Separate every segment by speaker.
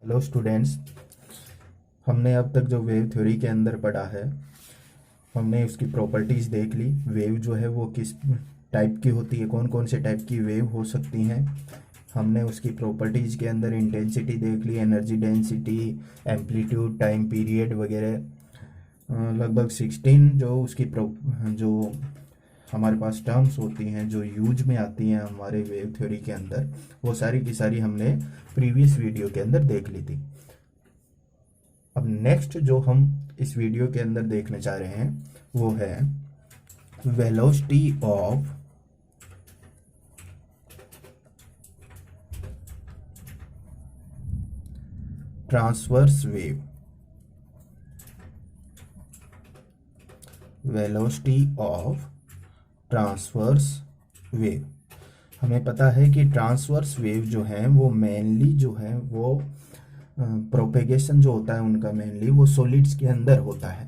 Speaker 1: Hello students. हमने अब तक जो वेव थ्योरी के अंदर पढ़ा है, हमने उसकी प्रॉपर्टीज़ देख ली। वेव जो है वो किस टाइप की होती है, कौन कौन से टाइप की वेव हो सकती हैं। हमने उसकी प्रॉपर्टीज़ के अंदर इंटेंसिटी देख ली, energy density, amplitude, time period वगैरह। लगभग 16 जो उसकी जो हमारे पास टर्म्स होती हैं, जो यूज में आती हैं हमारे वेव थ्योरी के अंदर, वो सारी की सारी हमने प्रीवियस वीडियो के अंदर देख ली थी। अब नेक्स्ट जो हम इस वीडियो के अंदर देखने जा रहे हैं वो है velocity of transverse wave. Velocity of transverse wave. हमें पता है कि ट्रांसवर्स वेव जो है वो मेनली जो है वो प्रोपेगेशन जो होता है उनका मेनली वो सॉलिड्स के अंदर होता है।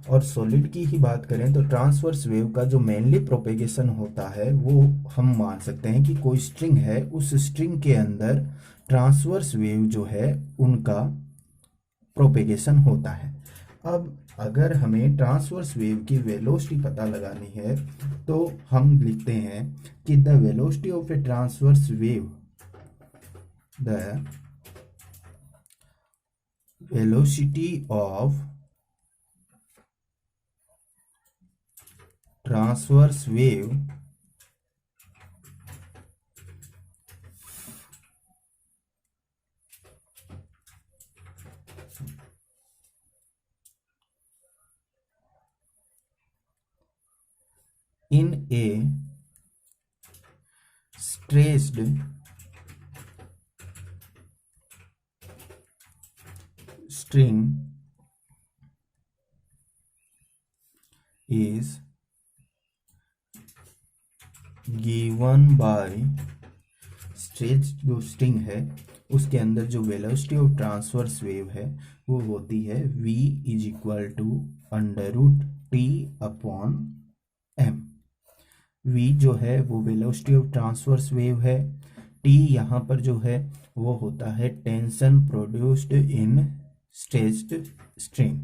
Speaker 1: और सॉलिड की ही बात करें तो ट्रांसवर्स वेव का जो मेनली प्रोपेगेशन होता है वो हम मान सकते हैं कि कोई स्ट्रिंग है, उस स्ट्रिंग के अंदर ट्रांसवर्स वेव जो है उनका प्रोपेगेशन होता है। अब अगर हमें ट्रांसवर्स वेव की वेलोसिटी पता लगानी है तो हम लिखते हैं कि the velocity of A transverse wave, the velocity of transverse wave in a stressed string is given by stretch जो स्ट्रिंग है उसके अंदर जो वेलोसिटी ऑफ ट्रांसवर्स वेव है वो होती है v is equal to under root T upon M. v जो है वो वेलोसिटी ऑफ ट्रांसवर्स वेव है। t यहाँ पर जो है वो होता है tension produced in stretched string.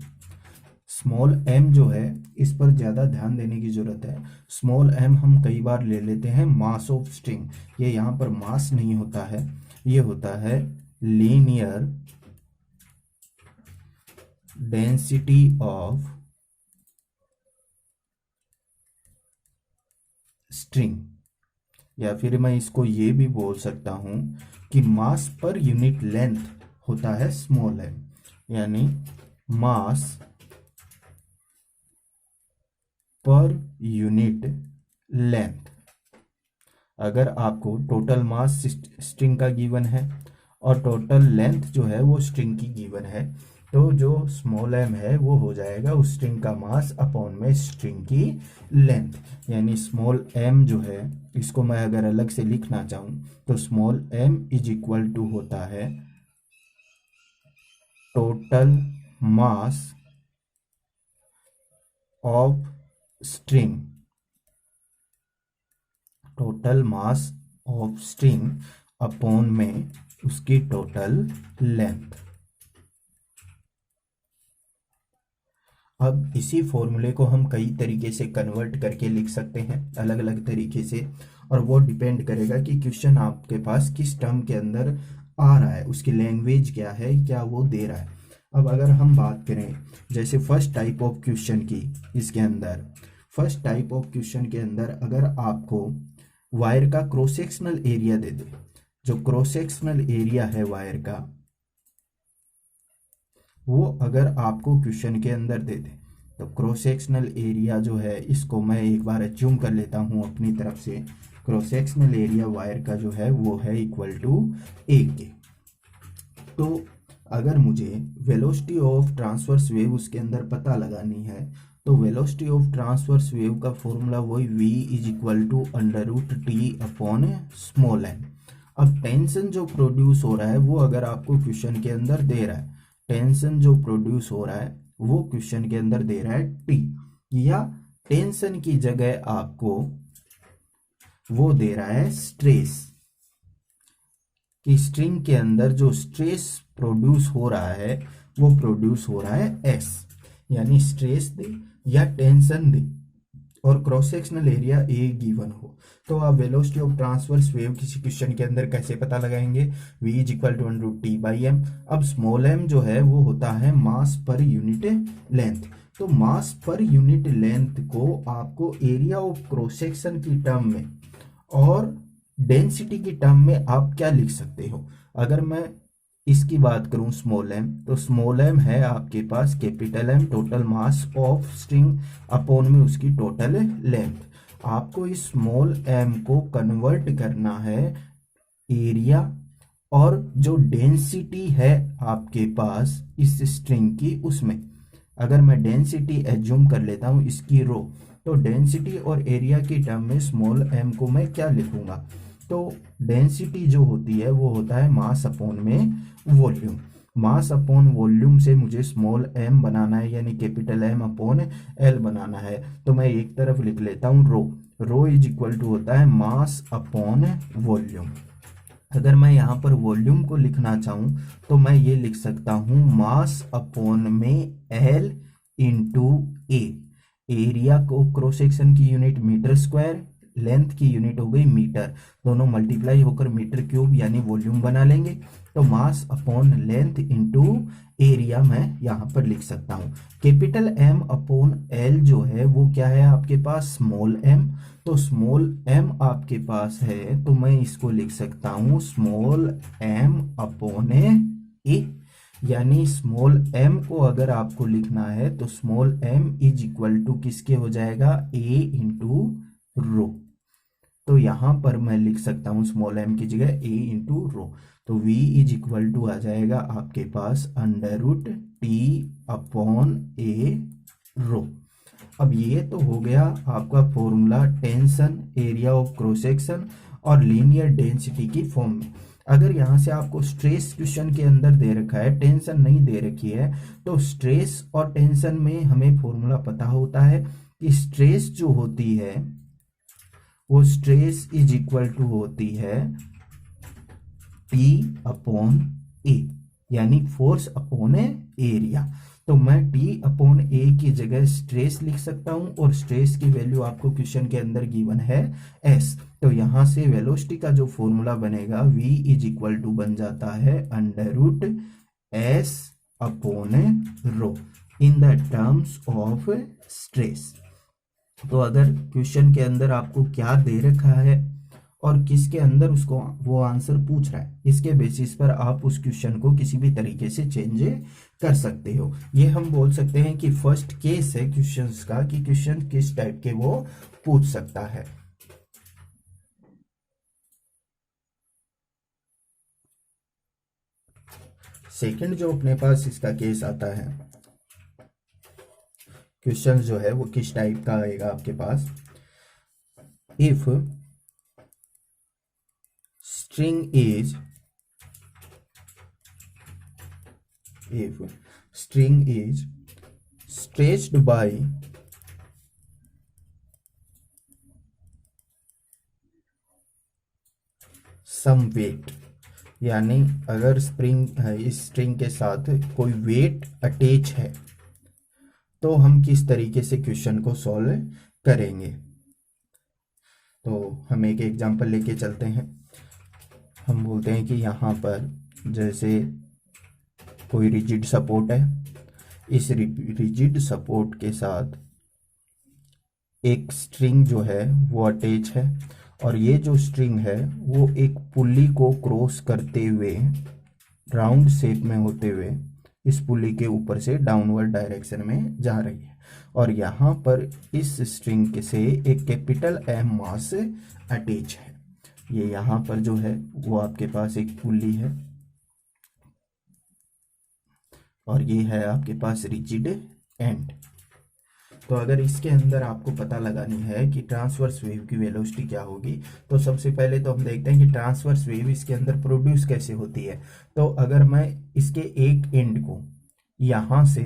Speaker 1: Small m जो है इस पर ज़्यादा ध्यान देने की ज़रूरत है। स्मॉल m हम कई बार ले लेते हैं मास ऑफ स्ट्रिंग। ये यहाँ पर मास नहीं होता है, ये होता है लीनियर डेंसिटी ऑफ स्ट्रिंग। या फिर मैं इसको ये भी बोल सकता हूँ कि मास पर यूनिट लेंथ होता है स्मॉल m, यानी मास पर यूनिट लेंथ। अगर आपको टोटल मास स्ट्रिंग का गिवन है और टोटल लेंथ जो है वो स्ट्रिंग की गिवन है, तो जो स्मॉल m है वो हो जाएगा उस स्ट्रिंग का मास अपॉन में स्ट्रिंग की लेंथ। यानी स्मॉल m जो है इसको मैं अगर अलग से लिखना चाहूँ तो small m is equal to होता है total mass of string, total mass of string upon में उसकी टोटल लेंथ। अब इसी फॉर्मूले को हम कई तरीके से कन्वर्ट करके लिख सकते हैं, अलग अलग तरीके से, और वो डिपेंड करेगा कि क्वेश्चन आपके पास किस टर्म के अंदर आ रहा है, उसकी लैंग्वेज क्या है, क्या वो दे रहा है। अब अगर हम बात करें जैसे फर्स्ट टाइप ऑफ क्वेश्चन की, इसके अंदर फर्स्ट टाइप ऑफ क्वेश्चन के अंदर अगर आपको वायर का क्रॉस सेक्शनल एरिया दे दे, जो क्रॉस सेक्शनल एरिया है वायर का वो अगर आपको क्वेश्चन के अंदर दे दे तो क्रॉस सेक्शनल एरिया जो है इसको मैं एक बार अज्यूम कर लेता हूँ अपनी तरफ से। क्रॉस सेक्शनल एरिया वायर का जो है वो है इक्वल टू ए के। तो अगर मुझे वेलोसिटी ऑफ ट्रांसवर्स वेव उसके अंदर पता लगानी है तो वेलोसिटी ऑफ ट्रांसवर्स वेव का फॉर्मूला वही v is equal to under root T upon small m। अब टेंशन जो प्रोड्यूस हो रहा है वो अगर आपको क्वेश्चन के अंदर दे रहा है, टेंशन जो प्रोड्यूस हो रहा है वो क्वेश्चन के अंदर दे रहा है टी, या टेंशन की जगह आपको वो दे रहा है स्ट्रेस, कि स्ट्रिंग के अंदर जो स्ट्रेस प्रोड्यूस हो रहा है वो प्रोड्यूस हो रहा है एस, यानी स्ट्रेस दे या टेंशन दे और cross sectional area A given हो। तो आप वेलोसिटी ऑफ ट्रांसवर्स वेव किसी क्वेश्चन के अंदर कैसे पता लगाएंगे? v is equal to √t/m। अब स्मॉल m जो है वो होता है मास पर यूनिट लेंथ। तो मास पर यूनिट लेंथ को आपको एरिया ऑफ क्रॉस सेक्शन की टर्म में और डेंसिटी की टर्म में आप क्या लिख सकते हो? अगर मैं इसकी बात करूं स्मॉल m, तो स्मॉल m है आपके पास capital M total mass of string upon में उसकी टोटल लेंथ। आपको इस स्मॉल m को कन्वर्ट करना है एरिया और जो डेंसिटी है आपके पास इस स्ट्रिंग की उसमें। अगर मैं डेंसिटी एज्यूम कर लेता हूं इसकी रो, तो डेंसिटी और एरिया की टर्म में स्मॉल m को मैं क्या लिखूंगा? तो डेंसिटी जो होती है वो होता है मास अपॉन में वॉल्यूम। मास अपॉन वॉल्यूम से मुझे स्मॉल m बनाना है, यानी कैपिटल M अपॉन L बनाना है। तो मैं एक तरफ लिख लेता हूँ रो इज इक्वल टू होता है मास अपॉन वॉल्यूम। अगर मैं यहाँ पर वॉल्यूम को लिखना चाहूँ तो मैं ये लिख सकता हूँ मास अपॉन में L इंटू ए। एरिया को क्रॉस सेक्शन की यूनिट मीटर स्क्वायर, लेंथ की यूनिट हो गई मीटर, दोनों मल्टीप्लाई होकर मीटर क्यूब यानी वॉल्यूम बना लेंगे। तो mass upon length into area मैं यहाँ पर लिख सकता हूँ। कैपिटल M अपॉन L जो है वो क्या है आपके पास? Small m। तो स्मॉल m आपके पास है तो मैं इसको लिख सकता हूँ स्मॉल m अपॉन ए, यानी स्मॉल m को अगर आपको लिखना है तो small m is equal to किसके हो जाएगा? a into rho. तो यहाँ पर मैं लिख सकता हूँ स्मॉल m की जगह a इंटू रो। तो v इज इक्वल टू आ जाएगा आपके पास √t अपॉन a रो। अब ये तो हो गया आपका formula tension, area of cross section और लीनियर डेंसिटी की फॉर्म में। अगर यहाँ से आपको स्ट्रेस क्वेश्चन के अंदर दे रखा है, टेंशन नहीं दे रखी है, तो स्ट्रेस और टेंशन में हमें फॉर्मूला पता होता है कि स्ट्रेस जो होती है वो स्ट्रेस इज इक्वल टू होती है T अपॉन ए, यानी फोर्स अपॉन एरिया। तो मैं T अपॉन ए की जगह स्ट्रेस लिख सकता हूं और स्ट्रेस की वैल्यू आपको क्वेश्चन के अंदर गिवन है S। तो यहां से वेलोसिटी का जो फॉर्मूला बनेगा v इज इक्वल टू बन जाता है √S upon rho in the terms of stress. तो अगर क्वेश्चन के अंदर आपको क्या दे रखा है और किसके अंदर उसको वो आंसर पूछ रहा है, इसके बेसिस पर आप उस क्वेश्चन को किसी भी तरीके से चेंज कर सकते हो। ये हम बोल सकते हैं कि फर्स्ट केस है क्वेश्चंस का कि क्वेश्चन किस टाइप के वो पूछ सकता है। सेकंड जो अपने पास इसका केस आता है, क्वेश्चन जो है वो किस टाइप का आएगा आपके पास? If string is stretched by some weight, यानी अगर इस स्ट्रिंग के साथ कोई वेट अटैच है तो हम किस तरीके से क्वेश्चन को सॉल्व करेंगे। तो हम एक एग्जांपल लेके चलते हैं। हम बोलते हैं कि यहाँ पर जैसे कोई रिजिड सपोर्ट है, इस रिजिड सपोर्ट के साथ एक स्ट्रिंग जो है वो अटैच है और ये जो स्ट्रिंग है वो एक पुली को क्रॉस करते हुए राउंड शेप में होते हुए इस पुली के ऊपर से डाउनवर्ड डायरेक्शन में जा रही है और यहाँ पर इस स्ट्रिंग से एक कैपिटल M मास अटैच है। ये यहाँ पर जो है वो आपके पास एक पुली है और ये है आपके पास रिजिड एंड। तो अगर इसके अंदर आपको पता लगानी है कि ट्रांसवर्स वेव की वेलोसिटी क्या होगी, तो सबसे पहले तो हम देखते हैं कि ट्रांसवर्स वेव इसके अंदर प्रोड्यूस कैसे होती है। तो अगर मैं इसके एक एंड को यहाँ से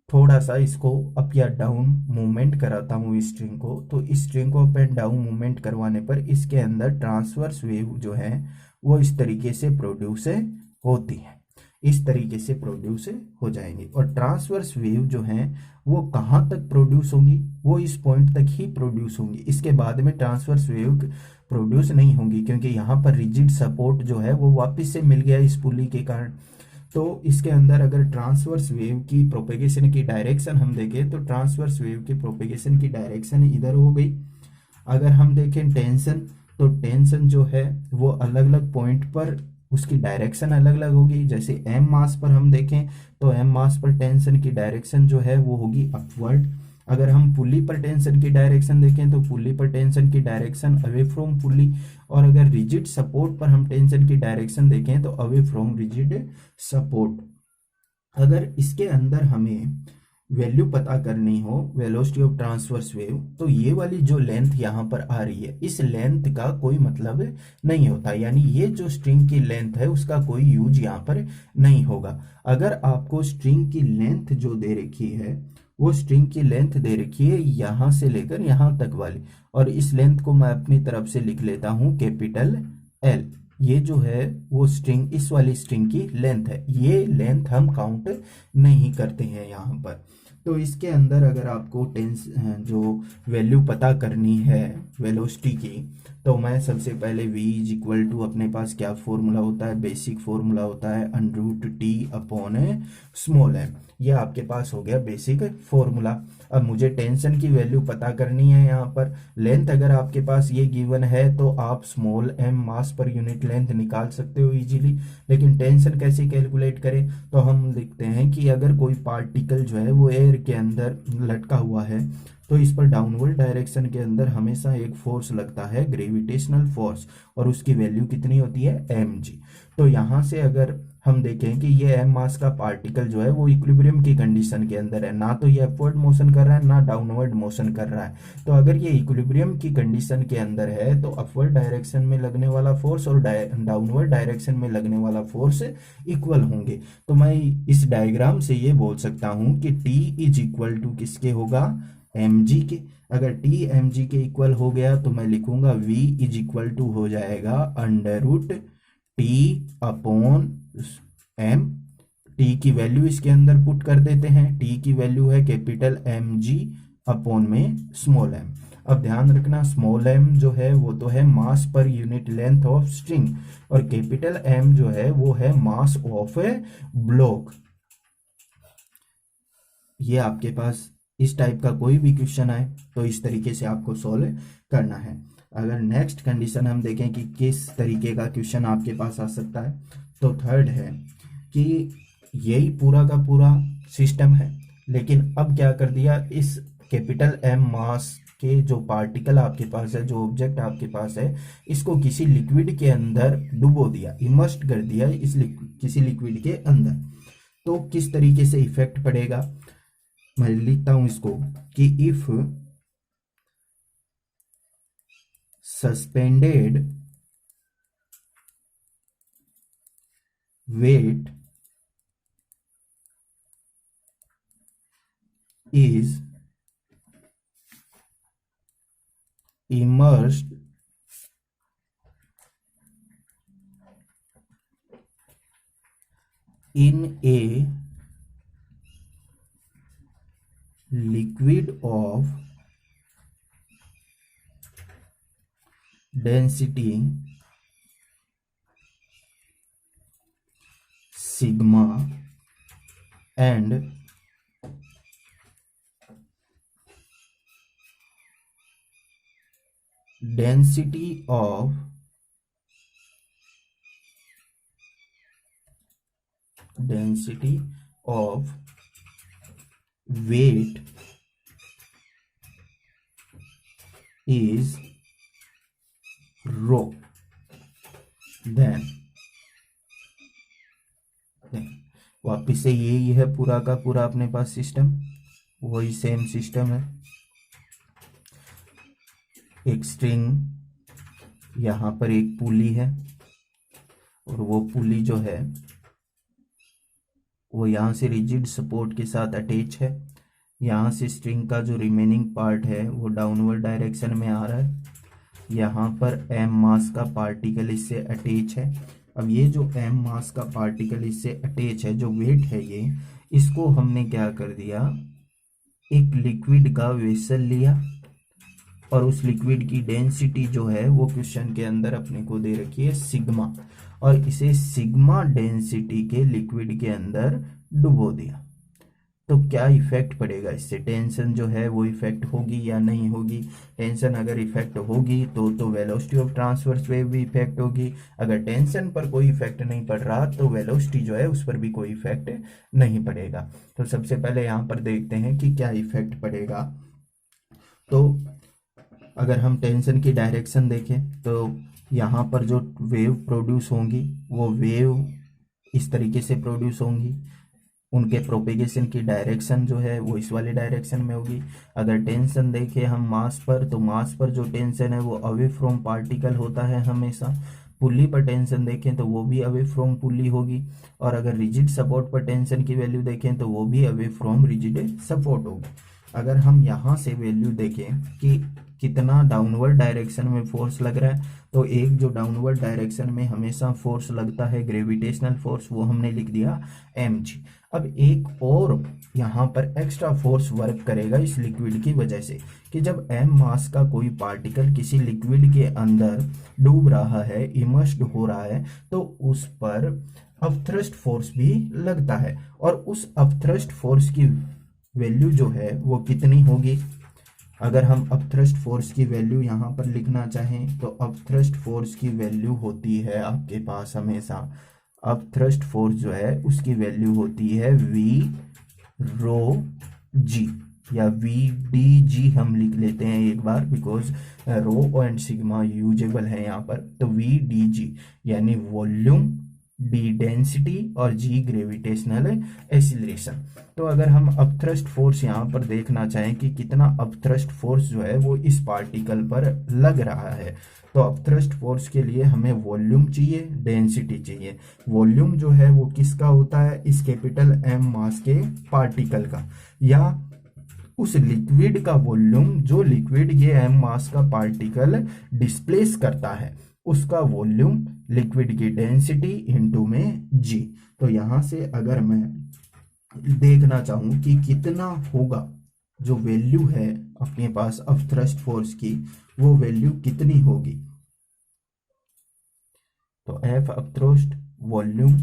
Speaker 1: थोड़ा सा इसको अप या डाउन मूवमेंट कराता हूँ इस स्ट्रिंग को, तो इस स्ट्रिंग को अप एंड डाउन मूवमेंट करवाने पर इसके अंदर ट्रांसवर्स वेव जो है वो इस तरीके से प्रोड्यूस होती है। इस तरीके से प्रोड्यूस हो जाएंगी। और ट्रांसवर्स वेव जो हैं वो कहाँ तक प्रोड्यूस होंगी, वो इस पॉइंट तक ही प्रोड्यूस होंगी, इसके बाद में ट्रांसवर्स वेव प्रोड्यूस नहीं होंगी, क्योंकि यहाँ पर रिजिड सपोर्ट जो है वो वापस से मिल गया इस पुली के कारण। तो इसके अंदर अगर ट्रांसवर्स वेव की प्रोपेगेशन की डायरेक्शन हम देखें, तो ट्रांसवर्स वेव की प्रोपेगेशन की डायरेक्शन इधर हो गई। अगर हम देखें टेंशन, तो टेंशन जो है वो अलग अलग पॉइंट पर उसकी डायरेक्शन अलग अलग होगी। जैसे एम मास पर हम देखें तो एम मास पर टेंशन की डायरेक्शन जो है वो होगी अपवर्ड। अगर हम पुली पर टेंशन की डायरेक्शन देखें तो पुली पर टेंशन की डायरेक्शन अवे फ्रॉम पुली। और अगर रिजिड सपोर्ट पर हम टेंशन की डायरेक्शन देखें तो अवे फ्रॉम रिजिड सपोर्ट। अगर इसके अंदर हमें वैल्यू पता करनी हो वेलोसिटी ऑफ ट्रांसवर्स वेव, तो ये वाली जो लेंथ यहाँ पर आ रही है, इस लेंथ का कोई मतलब नहीं होता, यानी ये जो स्ट्रिंग की लेंथ है उसका कोई यूज यहाँ पर नहीं होगा। अगर आपको स्ट्रिंग की लेंथ जो दे रखी है, वो स्ट्रिंग की लेंथ दे रखी है यहाँ से लेकर यहाँ तक वाली, और इस लेंथ को मैं अपनी तरफ से लिख लेता हूँ कैपिटल एल। ये जो है वो स्ट्रिंग, इस वाली स्ट्रिंग की लेंथ है, ये लेंथ हम काउंट नहीं करते हैं यहाँ पर। तो इसके अंदर अगर आपको टेंस जो वैल्यू पता करनी है वेलोसिटी की, तो मैं सबसे पहले v इज इक्वल टू, अपने पास क्या फॉर्मूला होता है, बेसिक फॉर्मूला होता है √t अपॉन स्मॉल m। ये आपके पास हो गया बेसिक फॉर्मूला। अब मुझे टेंशन की वैल्यू पता करनी है। यहाँ पर लेंथ अगर आपके पास ये गिवन है तो आप स्मॉल m मास पर यूनिट लेंथ निकाल सकते हो इजीली। लेकिन टेंशन कैसे कैलकुलेट करें, तो हम लिखते हैं कि अगर कोई पार्टिकल जो है वो एयर के अंदर लटका हुआ है, तो इस पर डाउनवर्ड डायरेक्शन के अंदर हमेशा एक फोर्स लगता है, ग्रेविटेशनल फोर्स, और उसकी वैल्यू कितनी होती है mg। तो यहाँ से अगर हम देखें कि ये m मास का पार्टिकल जो है वो इक्विलिब्रियम की कंडीशन के अंदर है, ना तो ये अपवर्ड मोशन कर रहा है ना डाउनवर्ड मोशन कर रहा है। तो अगर ये इक्विलिब्रियम की कंडीशन के अंदर है तो अपवर्ड डायरेक्शन में लगने वाला फोर्स और डाउनवर्ड डायरेक्शन में लगने वाला फोर्स इक्वल होंगे। तो मैं इस डायग्राम से ये बोल सकता हूँ कि T इज इक्वल टू किसके होगा, mg के। अगर T mg के इक्वल हो गया तो मैं लिखूंगा v इज इक्वल टू हो जाएगा √t अपॉन m। t की वैल्यू इसके अंदर पुट कर देते हैं, t की वैल्यू है कैपिटल mg अपॉन में स्मॉल m। अब ध्यान रखना स्मॉल m जो है वो तो है mass per unit length of string, और कैपिटल M जो है वो है मास ऑफ ए ब्लॉक। ये आपके पास इस टाइप का कोई भी क्वेश्चन आए तो इस तरीके से आपको सॉल्व करना है। अगर नेक्स्ट कंडीशन हम देखें कि किस तरीके का क्वेश्चन आपके पास आ सकता है, तो थर्ड है कि यही पूरा का पूरा सिस्टम है, लेकिन अब क्या कर दिया, इस कैपिटल M मास के जो पार्टिकल आपके पास है, जो ऑब्जेक्ट आपके पास है, इसको किसी लिक्विड के अंदर डुबो दिया, इमर्स्ड कर दिया किसी लिक्विड के अंदर। तो किस तरीके से इफेक्ट पड़ेगा, मैं लिखता हूं इसको कि if suspended weight is immersed in a liquid of density sigma and density of weight is rho, then वापिस से यही है पूरा का पूरा अपने पास सिस्टम, वही सेम सिस्टम है। एक स्ट्रिंग, यहाँ पर एक पुली है, और वो पुली जो है वो यहाँ से रिजिड सपोर्ट के साथ अटैच है। यहाँ से स्ट्रिंग का जो रिमेनिंग पार्ट है वो डाउनवर्ड डायरेक्शन में आ रहा है। यहाँ पर m मास का पार्टिकल इससे अटैच है। अब ये जो m मास का पार्टिकल इससे अटैच है, जो वेट है ये, इसको हमने क्या कर दिया, एक लिक्विड का वेसल लिया और उस लिक्विड की डेंसिटी जो है वो क्वेश्चन के अंदर अपने को दे रखी है सिग्मा, और इसे सिग्मा डेंसिटी के लिक्विड के अंदर डुबो दिया। तो क्या इफेक्ट पड़ेगा इससे, टेंशन जो है वो इफेक्ट होगी या नहीं होगी। टेंशन अगर इफेक्ट होगी तो वेलोसिटी ऑफ ट्रांसवर्स वेव भी इफेक्ट होगी। अगर टेंशन पर कोई इफेक्ट नहीं पड़ रहा तो वेलोसिटी जो है उस पर भी कोई इफेक्ट नहीं पड़ेगा। तो सबसे पहले यहाँ पर देखते हैं कि क्या इफेक्ट पड़ेगा। तो अगर हम टेंशन की डायरेक्शन देखें तो यहाँ पर जो वेव प्रोड्यूस होंगी वो वेव इस तरीके से प्रोड्यूस होंगी, उनके प्रोपेगेशन की डायरेक्शन जो है वो इस वाले डायरेक्शन में होगी। अगर टेंशन देखें हम मास पर, तो मास पर जो टेंशन है वो अवे फ्रॉम पार्टिकल होता है हमेशा। पुल्ली पर टेंशन देखें तो वो भी अवे फ्रॉम पुल्ली होगी, और अगर रिजिड सपोर्ट पर टेंशन की वैल्यू देखें तो वो भी अवे फ्रॉम रिजिड सपोर्ट होगी। अगर हम यहाँ से वैल्यू देखें कि कितना डाउनवर्ड डायरेक्शन में फोर्स लग रहा है, तो एक जो डाउनवर्ड डायरेक्शन में हमेशा फोर्स लगता है ग्रेविटेशनल फोर्स, वो हमने लिख दिया mg। अब एक और यहाँ पर एक्स्ट्रा फोर्स वर्क करेगा इस लिक्विड की वजह से, कि जब m मास का कोई पार्टिकल किसी लिक्विड के अंदर डूब रहा है, इमर्स्ड हो रहा है, तो उस पर अपथ्रस्ट फोर्स भी लगता है, और उस अपथ्रस्ट फोर्स की वैल्यू जो है वो कितनी होगी। अगर हम अपथ्रस्ट फोर्स की वैल्यू यहाँ पर लिखना चाहें तो अपथ्रस्ट फोर्स की वैल्यू होती है आपके पास हमेशा, अपथ्रस्ट फोर्स जो है उसकी वैल्यू होती है वी रो जी, या वी डी जी हम लिख लेते हैं एक बार, because rho and sigma usable है यहाँ पर। तो वी डी जी यानी वॉल्यूम, डी डेंसिटी और जी ग्रेविटेशनल एक्सीलरेशन। तो अगर हम अपथ्रस्ट फोर्स यहाँ पर देखना चाहें कि कितना अपथ्रस्ट फोर्स जो है वो इस पार्टिकल पर लग रहा है, तो अपथ्रस्ट फोर्स के लिए हमें वॉल्यूम चाहिए, डेंसिटी चाहिए। वॉल्यूम जो है वो किसका होता है, इस कैपिटल एम मास के पार्टिकल का, या उस लिक्विड का वॉल्यूम जो लिक्विड ये एम मास का पार्टिकल डिस्प्लेस करता है, उसका वॉल्यूम लिक्विड की डेंसिटी इनटू में जी। तो यहां से अगर मैं देखना चाहूं कि कितना होगा, जो वैल्यू है अपने पास अपथ्रस्ट फोर्स की, वो वैल्यू कितनी होगी, तो एफ अपथ्रस्ट वॉल्यूम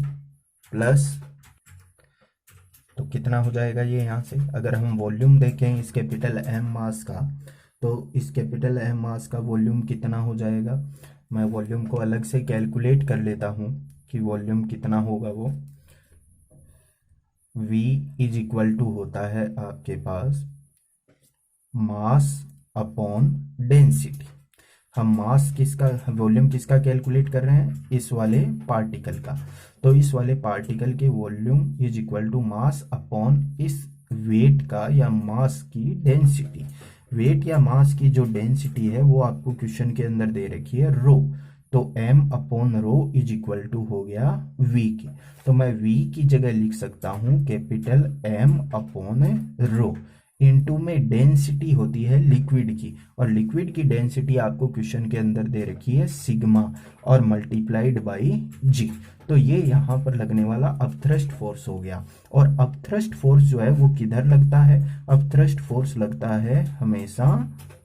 Speaker 1: प्लस, तो कितना हो जाएगा ये यहाँ से। अगर हम वॉल्यूम देखें इस कैपिटल एम मास का, तो इस कैपिटल एम मास का वॉल्यूम कितना हो जाएगा, मैं वॉल्यूम को अलग से कैलकुलेट कर लेता हूँ कि वॉल्यूम कितना होगा। वो V इज इक्वल टू होता है आपके पास मास अपॉन डेंसिटी। हम मास किसका, वॉल्यूम किसका कैलकुलेट कर रहे हैं, इस वाले पार्टिकल का। तो इस वाले पार्टिकल के volume is equal to mass upon इस वेट का या मास की डेंसिटी। वेट या मास की जो डेंसिटी है वो आपको क्वेश्चन के अंदर दे रखी है रो, तो m upon rho is equal to हो गया v की। तो मैं v की जगह लिख सकता हूं कैपिटल m अपॉन रो, इनटू में डेंसिटी होती है लिक्विड की, और लिक्विड की डेंसिटी आपको क्वेश्चन के अंदर दे रखी है सिग्मा, और मल्टीप्लाइड बाई g। तो ये यहाँ पर लगने वाला अपथ्रस्ट फोर्स हो गया। और अपथ्रस्ट फोर्स जो है वो किधर लगता है, अपथ्रस्ट फोर्स लगता है हमेशा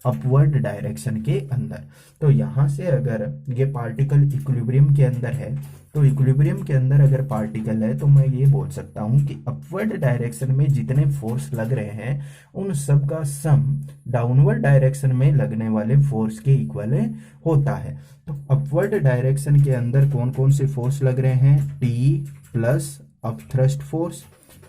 Speaker 1: अपवर्ड डायरेक्शन के अंदर। तो यहाँ से अगर ये पार्टिकल इक्विलिब्रियम के अंदर है, तो इक्विलिब्रियम के अंदर अगर पार्टिकल है तो मैं ये बोल सकता हूँ कि अपवर्ड डायरेक्शन में जितने फोर्स लग रहे हैं उन सब का सम डाउनवर्ड डायरेक्शन में लगने वाले फोर्स के इक्वल होता है। तो अपवर्ड डायरेक्शन के अंदर कौन कौन से फोर्स लग रहे हैं, T plus upthrust force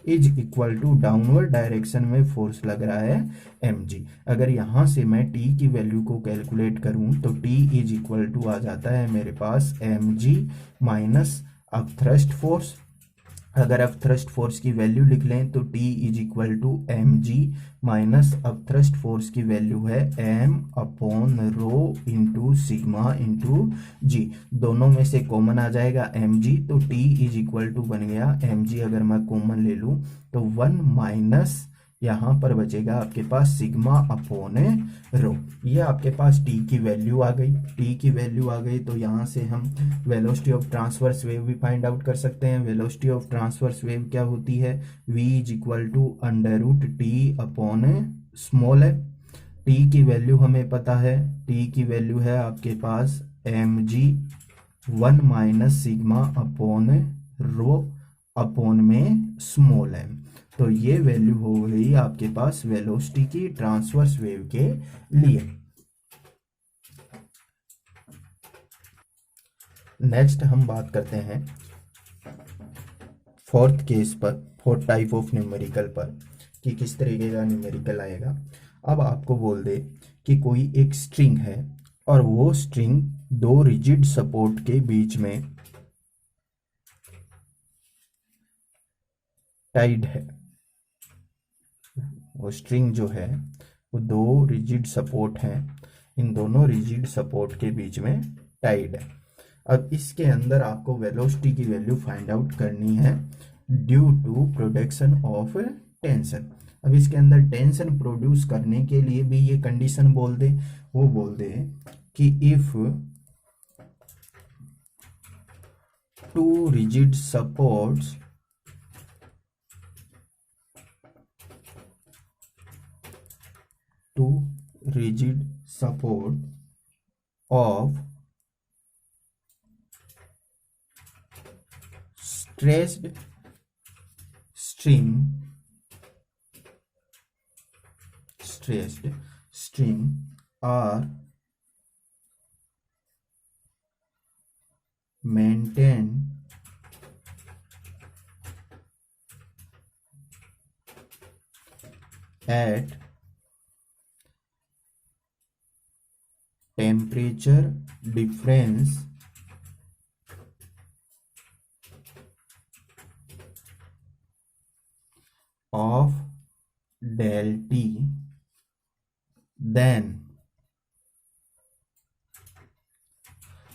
Speaker 1: is equal to downward direction में फोर्स लग रहा है mg। अगर यहाँ से मैं t की वैल्यू को कैलकुलेट करूं तो t इज इक्वल टू आ जाता है मेरे पास mg माइनस अपथ्रस्ट फोर्स। अगर अपथ्रस्ट फोर्स की वैल्यू लिख लें तो t is equal to mg minus upthrust force की वैल्यू है m upon rho into sigma into g. दोनों में से कॉमन आ जाएगा mg, तो t इज इक्वल टू बन गया mg। अगर मैं कॉमन ले लूं तो 1 माइनस यहाँ पर बचेगा आपके पास सिग्मा अपॉन रो। ये आपके पास टी की वैल्यू आ गई। टी की वैल्यू आ गई तो यहाँ से हम वेलोसिटी ऑफ ट्रांसवर्स वेव भी फाइंड आउट कर सकते हैं। वेलोसिटी ऑफ ट्रांसवर्स वेव क्या होती है? v is equal to under root T upon small है। टी की वैल्यू हमें पता है, टी की वैल्यू है आपके पास mg 1 sigma upon rho upon में स्मॉल एम। तो ये वैल्यू हो गई आपके पास वेलोसिटी की ट्रांसवर्स वेव के लिए। नेक्स्ट हम बात करते हैं फोर्थ केस पर, फोर्थ टाइप ऑफ न्यूमेरिकल पर, कि किस तरीके का न्यूमेरिकल आएगा। अब आपको बोल दे कि कोई एक स्ट्रिंग है और वो स्ट्रिंग दो रिजिड सपोर्ट के बीच में टाइड है। वो स्ट्रिंग जो है वो दो रिजिड सपोर्ट हैं, इन दोनों रिजिड सपोर्ट के बीच में टाइड है। अब इसके अंदर आपको वेलोसिटी की वैल्यू फाइंड आउट करनी है due to production of tension. अब इसके अंदर टेंशन प्रोड्यूस करने के लिए भी ये कंडीशन बोल दे, वो बोल दे कि if two rigid supports two rigid support of stressed string are maintained at temperature difference of del T, then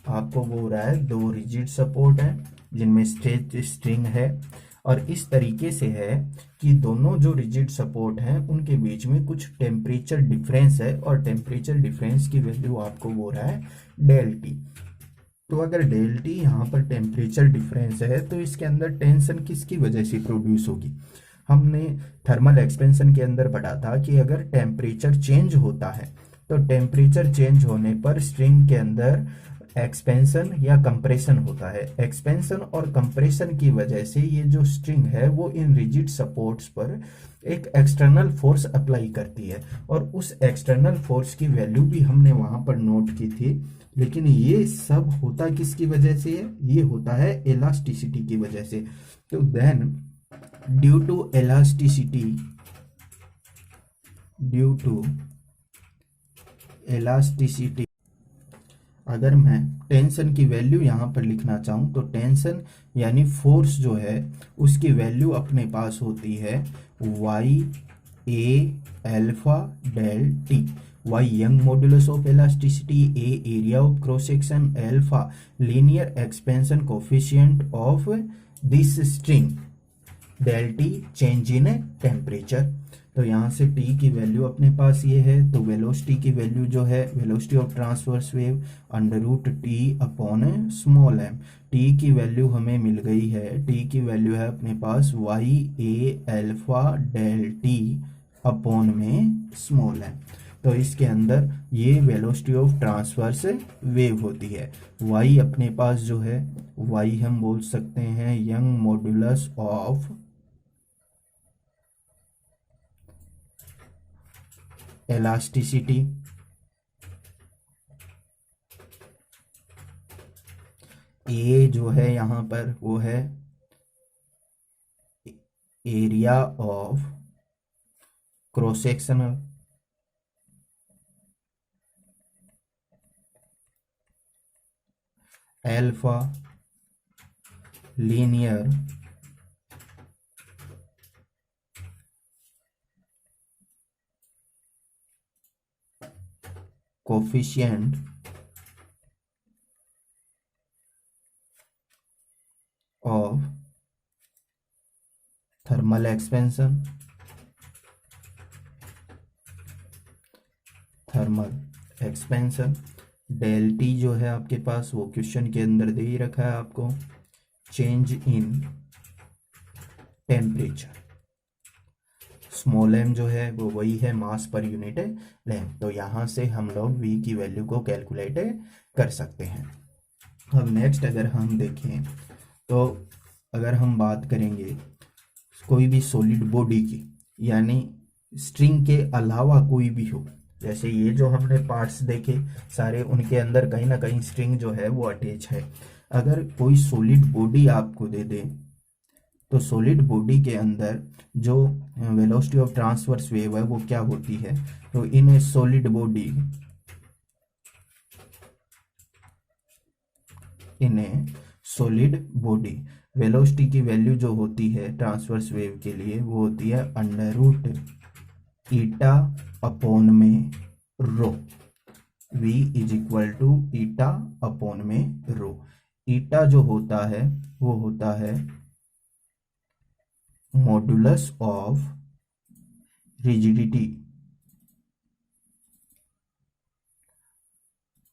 Speaker 1: आपको बोल रहा है दो रिजिड सपोर्ट है जिनमें स्ट्रेच स्ट्रिंग है, और इस तरीके से है कि दोनों जो रिजिड सपोर्ट हैं उनके बीच में कुछ टेम्परेचर डिफरेंस है, और टेम्परेचर डिफरेंस की वैल्यू आपको बोल रहा है डेल टी। तो अगर डेल टी यहाँ पर टेम्परेचर डिफरेंस है तो इसके अंदर टेंशन किसकी वजह से प्रोड्यूस होगी? हमने थर्मल एक्सपेंशन के अंदर पढ़ा था कि अगर टेम्परेचर चेंज होता है तो टेम्परेचर चेंज होने पर स्ट्रिंग के अंदर एक्सपेंशन या कंप्रेशन होता है। एक्सपेंशन और कंप्रेशन की वजह से ये जो स्ट्रिंग है वो इन रिजिड सपोर्ट्स पर एक एक्सटर्नल फोर्स अप्लाई करती है, और उस एक्सटर्नल फोर्स की वैल्यू भी हमने वहां पर नोट की थी। लेकिन ये सब होता किसकी वजह से है? ये होता है इलास्टिसिटी की वजह से। तो देन ड्यू टू इलास्टिसिटी अगर मैं टेंशन की वैल्यू यहाँ पर लिखना चाहूँ तो टेंशन यानी फोर्स जो है उसकी वैल्यू अपने पास होती है Y A alpha del T. Y Young modulus of elasticity, A area of cross section, alpha linear expansion coefficient of this string, del T change in temperature. तो यहाँ से टी की वैल्यू अपने पास ये है, तो वेलोसिटी की वैल्यू जो है velocity of transverse wave under root T upon small M. T की वैल्यू हमें मिल गई है, टी की वैल्यू है अपने पास Y A alpha del T upon में स्मॉल एम। तो इसके अंदर ये वेलोसिटी ऑफ ट्रांसवर्स वेव होती है। वाई अपने पास जो है वाई हम बोल सकते हैं Young modulus of elasticity, A जो है यहाँ पर वो है area of cross sectional, alpha linear coefficient of thermal expansion, thermal expansion. Del T जो है आपके पास वो क्वेश्चन के अंदर दे ही रखा है आपको, change in temperature. Small M जो है वो वही है मास पर यूनिट लेंथ। तो यहाँ से हम लोग वी की वैल्यू को कैलकुलेट कर सकते हैं। अब नेक्स्ट अगर हम देखें तो अगर हम बात करेंगे कोई भी सॉलिड बॉडी की, यानी स्ट्रिंग के अलावा कोई भी हो, जैसे ये जो हमने पार्ट्स देखे सारे, उनके अंदर कहीं ना कहीं स्ट्रिंग जो है वो अटैच है। अगर कोई सॉलिड बॉडी आपको दे दे तो सॉलिड बॉडी के अंदर जो वेलोसिटी ऑफ ट्रांसवर्स वेव है वो क्या होती है, तो in a solid body, in a solid body velocity की वैल्यू जो होती है ट्रांसवर्स वेव के लिए वो होती है अंडर रूट ईटा अपॉन में rho. v is equal to eta upon में रो। ईटा जो होता है वो होता है modulus of rigidity,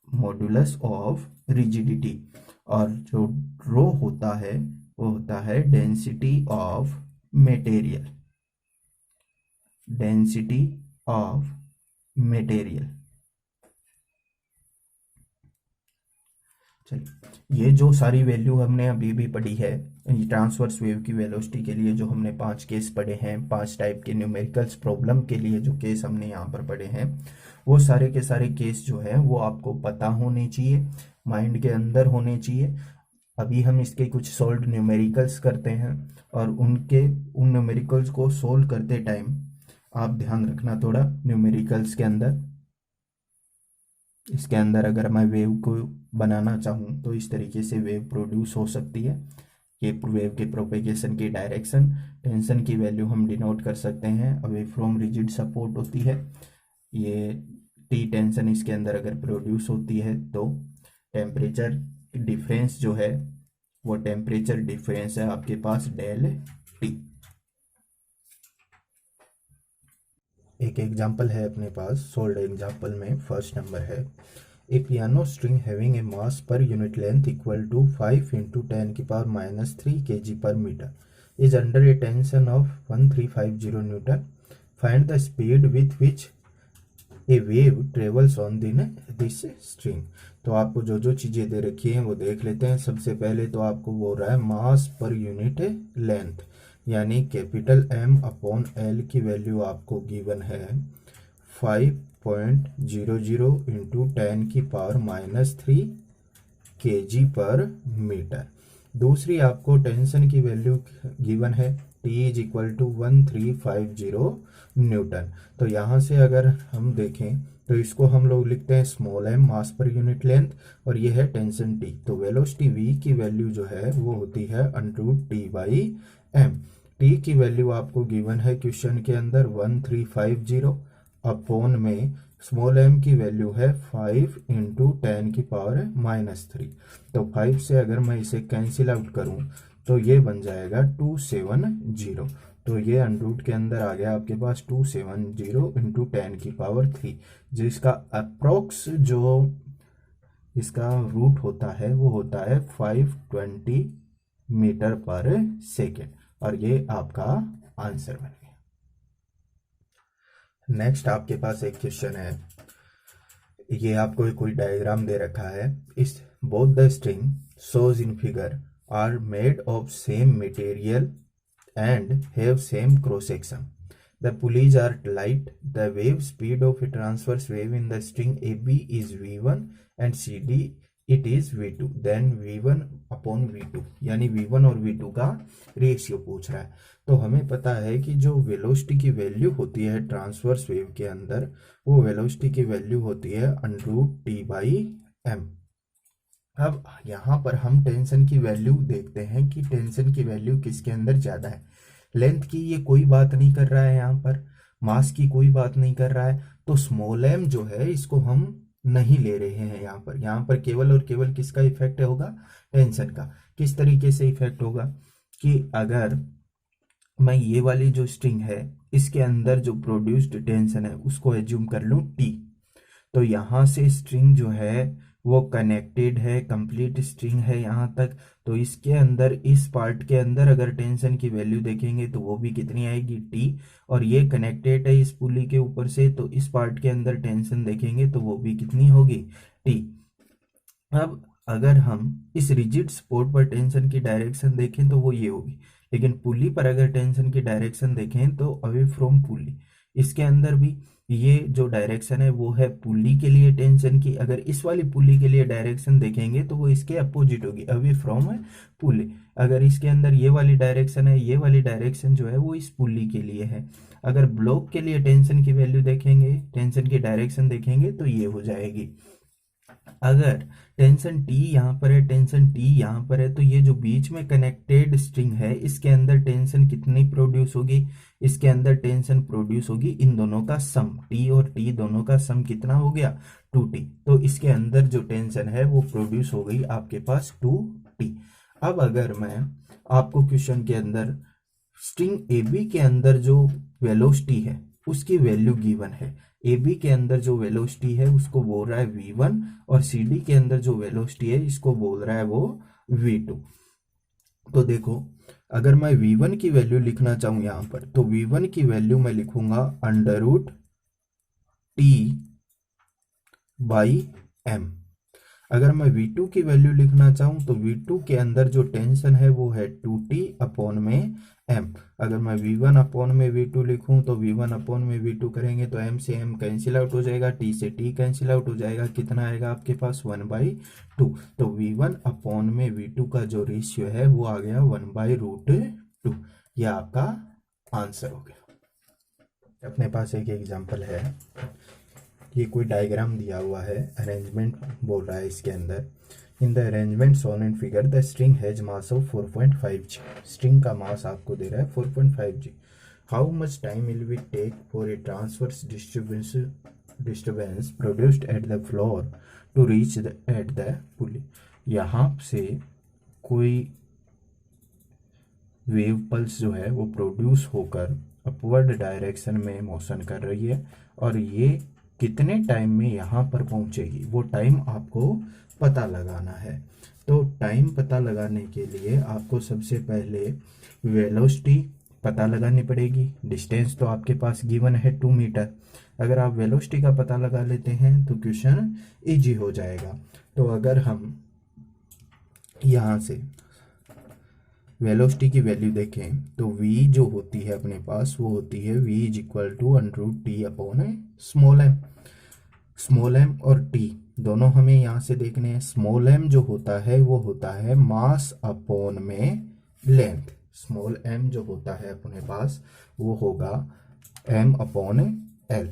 Speaker 1: modulus of rigidity, और जो रो होता है वो होता है density of material, density of material. चलिए, ये जो सारी वैल्यू हमने अभी भी पढ़ी है ट्रांसवर्स वेव की वेलोसिटी के लिए, जो हमने 5 केस पढ़े हैं, 5 टाइप के न्यूमेरिकल्स प्रॉब्लम के लिए जो केस हमने यहाँ पर पढ़े हैं, वो सारे के सारे केस जो है वो आपको पता होने चाहिए, माइंड के अंदर होने चाहिए। अभी हम इसके कुछ सोल्व न्यूमेरिकल्स करते हैं और उन न्यूमेरिकल्स को सोल्व करते टाइम आप ध्यान रखना थोड़ा न्यूमेरिकल्स के अंदर, इसके अंदर अगर मैं वेव को बनाना चाहूँ तो इस तरीके से वेव प्रोड्यूस हो सकती है। ये वेव के प्रोपेगेशन की डायरेक्शन, टेंशन की वैल्यू हम डिनोट कर सकते हैं अवे फ्रॉम रिजिड सपोर्ट होती है। ये टी टेंशन इसके अंदर अगर प्रोड्यूस होती है तो टेम्परेचर डिफरेंस जो है वो टेम्परेचर डिफरेंस है आपके पास डेल टी। एक एग्जाम्पल है अपने पास, सोल्ड एग्जाम्पल में फर्स्ट नंबर है, a piano string having a mass per unit length equal to 5 into 10⁻³ kg per metre is under a tension of 1350 newton. Find the speed with which a wave travels on this string. तो आपको जो जो चीज़ें दे रखी हैं वो देख लेते हैं। सबसे पहले तो आपको बोल रहा है मास पर यूनिट लेंथ, यानी कैपिटल M अपॉन L की वैल्यू आपको गिवन है 5.00 इंटू 10⁻³ kg पर मीटर। दूसरी आपको टेंशन की वैल्यू गिवन है T is equal to 1350 newton. तो यहाँ से अगर हम देखें तो इसको हम लोग लिखते हैं स्मॉल m मास पर यूनिट लेंथ, और ये है टेंशन T। तो वेलोसिटी V की वैल्यू जो है वो होती है √T/m। T की वैल्यू आपको गिवन है क्वेश्चन के अंदर 1350 अपॉन में स्मॉल m की वैल्यू है 5 इंटू 10⁻³ तो 5 से अगर मैं इसे कैंसिल आउट करूं तो ये बन जाएगा 270। तो ये अंडरूट के अंदर आ गया आपके पास 270 इंटू 10⁻³ जिसका अप्रोक्स जो इसका रूट होता है वो होता है 520 मीटर पर सेकेंड, और ये आपका आंसर बन गया। नेक्स्ट आपके पास एक क्वेश्चन है, ये आपको कोई डायग्राम दे रखा है। इस both the string shows in figure are made of same material and have same cross section. The pulleys are light. The wave speed of a transverse wave in the string AB is V1 and CD it is V2. Then V1 upon V2, यानी V1 और V2 का ratio पूछ रहा है। तो हमें पता है कि जो वेलोसिटी की वैल्यू होती है ट्रांसवर्स वेव के अंदर, वो वेलोसिटी की वैल्यू होती है √T/m। अब यहाँ पर हम टेंशन की वैल्यू देखते हैं कि टेंशन की वैल्यू किसके अंदर ज़्यादा है। लेंथ की ये कोई बात नहीं कर रहा है, यहाँ पर मास की कोई बात नहीं कर रहा है, तो स्मॉल m जो है इसको हम नहीं ले रहे हैं यहाँ पर केवल और केवल किसका इफेक्ट होगा, टेंशन का। किस तरीके से इफेक्ट होगा कि अगर मैं ये वाली जो स्ट्रिंग है इसके अंदर जो प्रोड्यूस्ड टेंशन है उसको एज्यूम कर लूँ T, तो यहाँ से स्ट्रिंग जो है वो कनेक्टेड है, कंप्लीट स्ट्रिंग है यहाँ तक। तो इसके अंदर, इस पार्ट के अंदर अगर टेंशन की वैल्यू देखेंगे तो वो भी कितनी आएगी, टी। और ये कनेक्टेड है इस पुली के ऊपर से, तो इस पार्ट के अंदर टेंशन देखेंगे तो वो भी कितनी होगी, टी। अब अगर हम इस रिजिड सपोर्ट पर टेंशन की डायरेक्शन देखें तो वो ये होगी, लेकिन पुली पर अगर टेंशन की डायरेक्शन देखें तो अवे फ्रॉम पुली। इसके अंदर भी ये जो डायरेक्शन है वो है पुली के लिए टेंशन की। अगर इस वाली पुली के लिए डायरेक्शन देखेंगे तो वो इसके अपोजिट होगी, अवे फ्रॉम पुली। अगर इसके अंदर ये वाली डायरेक्शन है, ये वाली डायरेक्शन जो है वो इस पुली के लिए है। अगर ब्लॉक के लिए टेंशन की वैल्यू देखेंगे, टेंशन की डायरेक्शन देखेंगे तो ये हो जाएगी। अगर टेंशन टी यहाँ पर है, टेंशन टी यहाँ पर है, तो ये जो बीच में कनेक्टेड स्ट्रिंग है इसके अंदर टेंशन कितनी प्रोड्यूस होगी, इसके अंदर टेंशन प्रोड्यूस होगी इन दोनों का सम, टी और टी दोनों का सम कितना हो गया, 2t। तो इसके अंदर जो टेंशन है वो प्रोड्यूस हो गई आपके पास 2t। अब अगर मैं आपको क्वेश्चन के अंदर स्ट्रिंग ए बी के अंदर जो वेलोसिटी है उसकी वैल्यू गिवन है, ए बी के अंदर जो वेलोसिटी है उसको बोल रहा है v1, और सी डी के अंदर जो वेलोसिटी है इसको बोल रहा है वो v2। तो देखो, अगर मैं v1 की वैल्यू लिखना चाहूँ यहाँ पर, तो v1 की वैल्यू मैं लिखूंगा under root T by M. अगर मैं v2 की वैल्यू लिखना चाहूँ तो v2 के अंदर जो टेंशन है वो है 2t अपॉन में m। अगर मैं v1 अपॉन में v2 लिखूं तो v1 अपॉन में v2 करेंगे तो m से m कैंसिल आउट हो जाएगा, t से t कैंसिल आउट हो जाएगा, कितना आएगा आपके पास 1/2। तो v1 अपॉन में v2 का जो रेशियो है वो आ गया 1/√2। यह आपका आंसर हो गया। अपने पास एक एग्जाम्पल है, ये कोई डायग्राम दिया हुआ है, अरेंजमेंट बोल रहा है इसके अंदर। In the arrangement shown in figure the string has mass of 4.5 g। String का मास आपको दे रहा है 4.5 g। How much time will we take for a transverse disturbance produced at the floor to reach at the pulley. यहाँ से कोई wave pulse जो है वो प्रोड्यूस होकर अपवर्ड डायरेक्शन में मोशन कर रही है, और ये कितने टाइम में यहाँ पर पहुँचेगी वो टाइम आपको पता लगाना है। तो टाइम पता लगाने के लिए आपको सबसे पहले वेलोसिटी पता लगानी पड़ेगी। डिस्टेंस तो आपके पास गिवन है 2 मीटर। अगर आप वेलोसिटी का पता लगा लेते हैं तो क्वेश्चन इजी हो जाएगा। तो अगर हम यहाँ से वेलोसिटी की वैल्यू देखें तो v जो होती है अपने पास वो होती है v is equal to √t अपॉन स्मॉल m। स्मॉल m और t दोनों हमें यहाँ से देखने हैं। स्मॉल m जो होता है वो होता है मास अपॉन में लेंथ। स्मॉल m जो होता है अपने पास वो होगा m अपॉन l।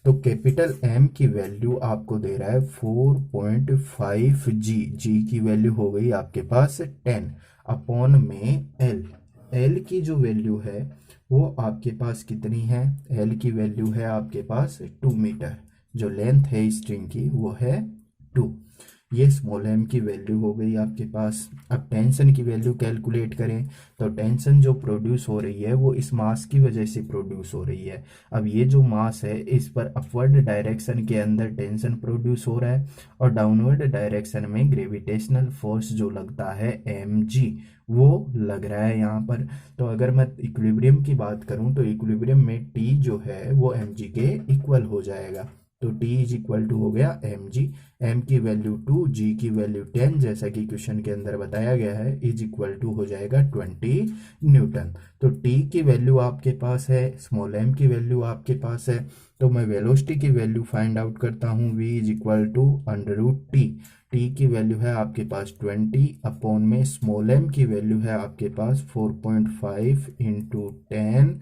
Speaker 1: तो कैपिटल M की वैल्यू आपको दे रहा है 4.5 g। g की वैल्यू हो गई आपके पास 10 अपॉन में L की जो वैल्यू है वो आपके पास कितनी है, L की वैल्यू है आपके पास 2 मीटर। जो लेंथ है स्ट्रिंग की वो है 2। ये स्मॉल m की वैल्यू हो गई आपके पास। अब टेंशन की वैल्यू कैलकुलेट करें तो टेंशन जो प्रोड्यूस हो रही है वो इस मास की वजह से प्रोड्यूस हो रही है। अब ये जो मास है इस पर अपवर्ड डायरेक्शन के अंदर टेंशन प्रोड्यूस हो रहा है, और डाउनवर्ड डायरेक्शन में ग्रेविटेशनल फोर्स जो लगता है mg वो लग रहा है यहाँ पर। तो अगर मैं इक्विलिब्रियम की बात करूँ तो इक्विलिब्रियम में t जो है वो mg के इक्वल हो जाएगा। तो t इज इक्वल टू हो गया mg, m की वैल्यू 2, g की वैल्यू 10 जैसा कि क्वेश्चन के अंदर बताया गया है, इज इक्वल टू हो जाएगा 20 न्यूटन। तो t की वैल्यू आपके पास है, स्मॉल m की वैल्यू आपके पास है। तो मैं वेलोसिटी की वैल्यू फाइंड आउट करता हूँ, v is equal to √t। t की वैल्यू है आपके पास 20 अपॉन में स्मॉल m की वैल्यू है आपके पास 4.5 इंटू 10।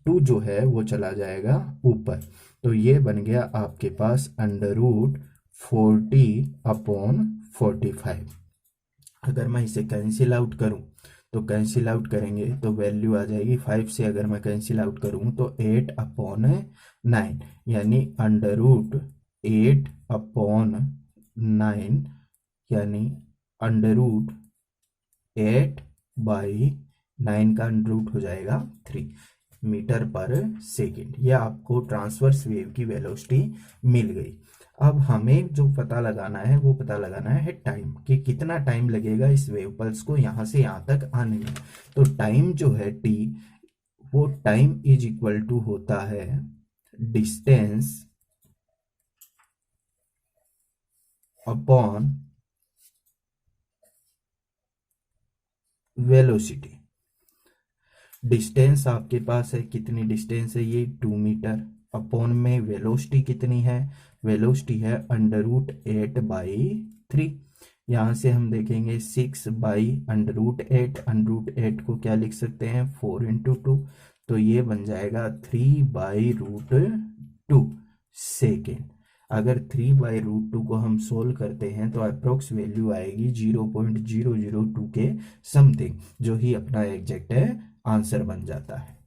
Speaker 1: 2 जो है वो चला जाएगा ऊपर, तो ये बन गया आपके पास √40 अपॉन 45। अगर मैं इसे कैंसिल आउट करूं तो कैंसिल आउट करेंगे तो वैल्यू आ जाएगी 5 से अगर मैं कैंसिल आउट करूं तो 8 अपॉन 9, यानी √8 अपॉन 9, यानी √8/9 का √ हो जाएगा 3 मीटर पर सेकेंड। यह आपको ट्रांसवर्स वेव की वेलोसिटी मिल गई। अब हमें जो पता लगाना है वो पता लगाना है टाइम, कि कितना टाइम लगेगा इस वेव पल्स को यहाँ से यहाँ तक आने में। तो टाइम जो है टी, वो टाइम इज इक्वल टू होता है डिस्टेंस अपॉन वेलोसिटी। डिस्टेंस आपके पास है, कितनी डिस्टेंस है ये 2 मीटर, अपॉन में वेलोसिटी कितनी है, वेलोसिटी है √8/3। यहाँ से हम देखेंगे 6/√8, √8 को क्या लिख सकते हैं 4×2, तो ये बन जाएगा 3/√2 सेकेंड। अगर 3/√2 को हम सोल्व करते हैं तो अप्रोक्स वैल्यू आएगी 0.002 के समथिंग, जो ही अपना एग्जैक्ट है आंसर बन जाता है।